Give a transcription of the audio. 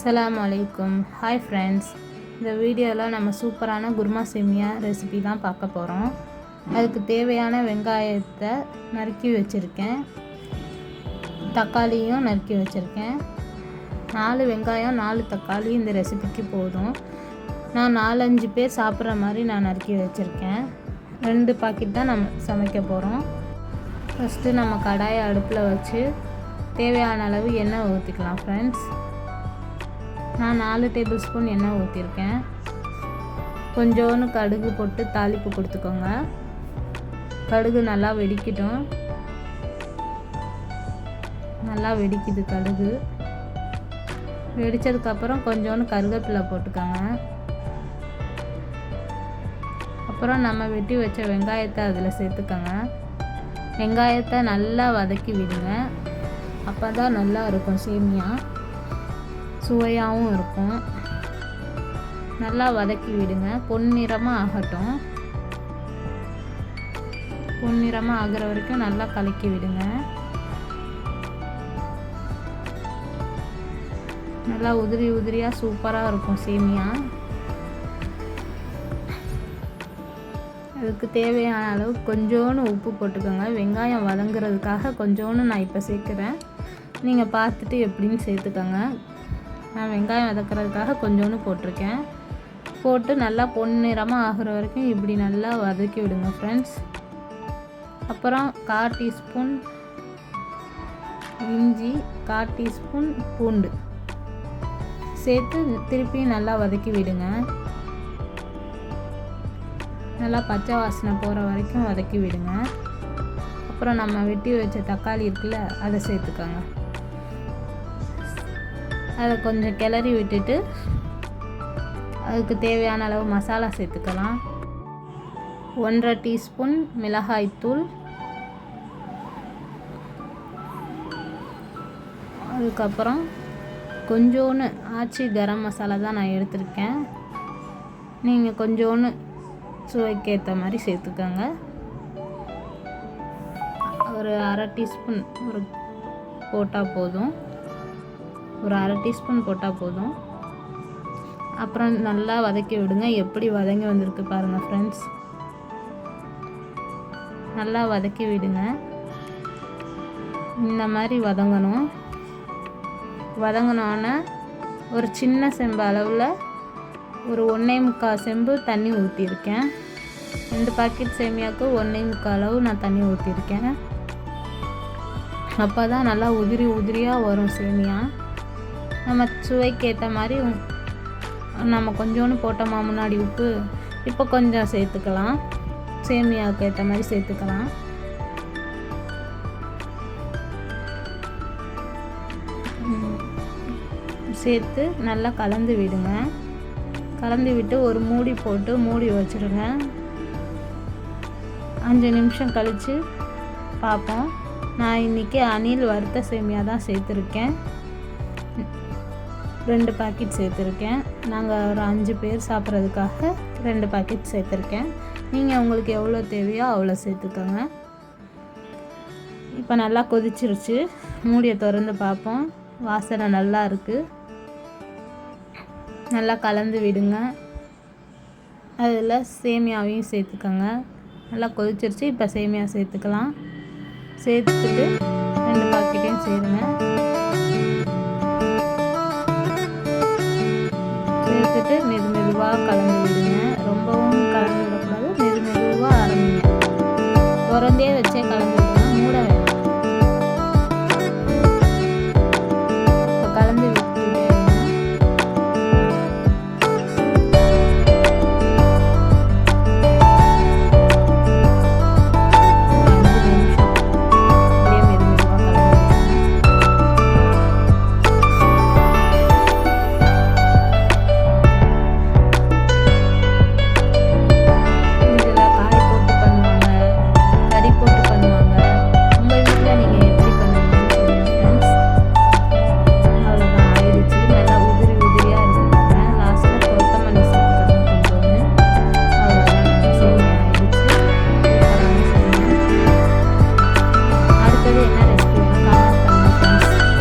அஸ்ஸலாமு அலைக்கும். Hi friends, இந்த வீடியோவில் நம்ம சூப்பரான குருமா சேமியா ரெசிபி தான் பார்க்க போகிறோம். அதுக்கு தேவையான வெங்காயத்தை நறுக்கி வச்சுருக்கேன், தக்காளியும் நறுக்கி வச்சுருக்கேன். 4 வெங்காயம் 4 தக்காளி இந்த ரெசிபிக்கு போதும். நான் 4-5 பேர் சாப்பிட்ற மாதிரி நான் நறுக்கி வச்சுருக்கேன். 2 பாக்கெட் தான் நம்ம சமைக்க போகிறோம். ஃபஸ்ட்டு நம்ம கடாயை அடுப்பில் வச்சு தேவையான அளவு எண்ணெய் ஊற்றிக்கலாம் ஃப்ரெண்ட்ஸ். நான் 4 டேபிள் ஸ்பூன் எண்ணெய் ஊற்றிருக்கேன். கொஞ்சோன்னு கடுகு போட்டு தாளிப்பு கொடுத்துக்கோங்க. கடுகு நல்லா வெடிக்கட்டும். நல்லா வெடிக்குது கடுகு. வெடித்ததுக்கப்புறம் கொஞ்சோன்னு கருவேப்பிலை போட்டுக்கோங்க. அப்புறம் நம்ம வெட்டி வச்ச வெங்காயத்தை அதில் சேர்த்துக்கோங்க. வெங்காயத்தை நல்லா வதக்கி விடுங்க. அப்போ தான் நல்லா இருக்கும், சேமியா சுவையாகவும் இருக்கும். நல்லா வதக்கி விடுங்க. பொன்னிறமாக ஆகட்டும். பொன்னிறமாக ஆகிற வரைக்கும் நல்லா கலக்கி விடுங்க. நல்லா உதிரி உதிரியாக சூப்பராக இருக்கும் சேமியா. அதுக்கு தேவையான அளவு கொஞ்சோன்னு உப்பு போட்டுக்கோங்க. வெங்காயம் வதங்குறதுக்காக கொஞ்சோன்னு நான் இப்போ சேர்க்குறேன். நீங்கள் பார்த்துட்டு எப்படின்னு சேர்த்துக்கோங்க. நான் வெங்காயம் வதக்கிறதுக்காக கொஞ்சோன்னு போட்டிருக்கேன். போட்டு நல்லா பொன்னிறமாக ஆகிற வரைக்கும் இப்படி நல்லா வதக்கி விடுங்க ஃப்ரெண்ட்ஸ். அப்புறம் 1/4 டீஸ்பூன் இஞ்சி, 1/4 டீஸ்பூன் பூண்டு சேர்த்து திருப்பி நல்லா வதக்கி விடுங்க. நல்லா பச்சை வாசனை போகிற வரைக்கும் வதக்கி விடுங்க. அப்புறம் நம்ம வெட்டி வச்ச தக்காளி இருக்குல்ல, அதை சேர்த்துக்கோங்க. அதை கொஞ்சம் கிளறி விட்டுட்டு அதுக்கு தேவையான அளவு மசாலா சேர்த்துக்கலாம். 1/2 டீஸ்பூன் மிளகாய்த்தூள், அதுக்கப்புறம் கொஞ்சோன்னு ஆச்சி கரம் மசாலா தான் நான் எடுத்திருக்கேன். நீங்கள் கொஞ்சோன்னு சுவைக்கு ஏற்ற மாதிரி சேர்த்துக்கோங்க. ஒரு 1/2 டீஸ்பூன் போட்டால் போதும். ஒரு 1/2 டீஸ்பூன் போட்டால் போதும். அப்புறம் நல்லா வதக்கி விடுங்க. எப்படி வதங்கி வந்திருக்கு பாருங்கள் ஃப்ரெண்ட்ஸ். நல்லா வதக்கி விடுங்க. இந்த மாதிரி வதங்கணும். வதங்கினோன்னே ஒரு சின்ன செம்பு அளவில் ஒரு 1.25 செம்பு தண்ணி ஊற்றிருக்கேன். 2 பாக்கெட் சேமியாவுக்கு 1.25 அளவு நான் தண்ணி ஊற்றிருக்கேன். அப்போ தான் நல்லா உதிரி உதிரியாக வரும் சேமியா. நம்ம சுவைக்கு ஏற்ற மாதிரி நம்ம கொஞ்சோன்னு போட்டோமா முன்னாடி உப்பு, இப்போ கொஞ்சம் சேர்த்துக்கலாம். சேமியாவுக்கு ஏற்ற மாதிரி சேர்த்துக்கலாம். சேர்த்து நல்லா கலந்து விடுங்க. கலந்து விட்டு ஒரு மூடி போட்டு மூடி வச்சுருங்க. 5 நிமிஷம் கழித்து பார்ப்போம். நான் இன்றைக்கி அணில் வறுத்த சேமியா தான் சேர்த்துருக்கேன். 2 பாக்கெட் சேர்த்துருக்கேன். நாங்கள் ஒரு 5 பேர் சாப்பிட்றதுக்காக 2 பாக்கெட் சேர்த்துருக்கேன். நீங்கள் உங்களுக்கு எவ்வளோ தேவையோ அவ்வளோ சேர்த்துக்கோங்க. இப்போ நல்லா கொதிச்சிருச்சு. மூடியை திறந்து பார்ப்போம். வாசனை நல்லா இருக்குது. நல்லா கலந்து விடுங்க. அதில் சேமியாவையும் சேர்த்துக்கோங்க. நல்லா கொதிச்சிருச்சு. இப்போ சேமியா சேர்த்துக்கலாம். சேர்த்துட்டு 2 பாக்கெட்டையும் சேருங்க. சேர்த்துட்டு மெதுவாக கலந்து விடுங்க. ரொம்பவும் கலந்து விடக்கூடாது. மெதுவாக ஆரம்பிங்க. திறந்தே வச்சே கலந்து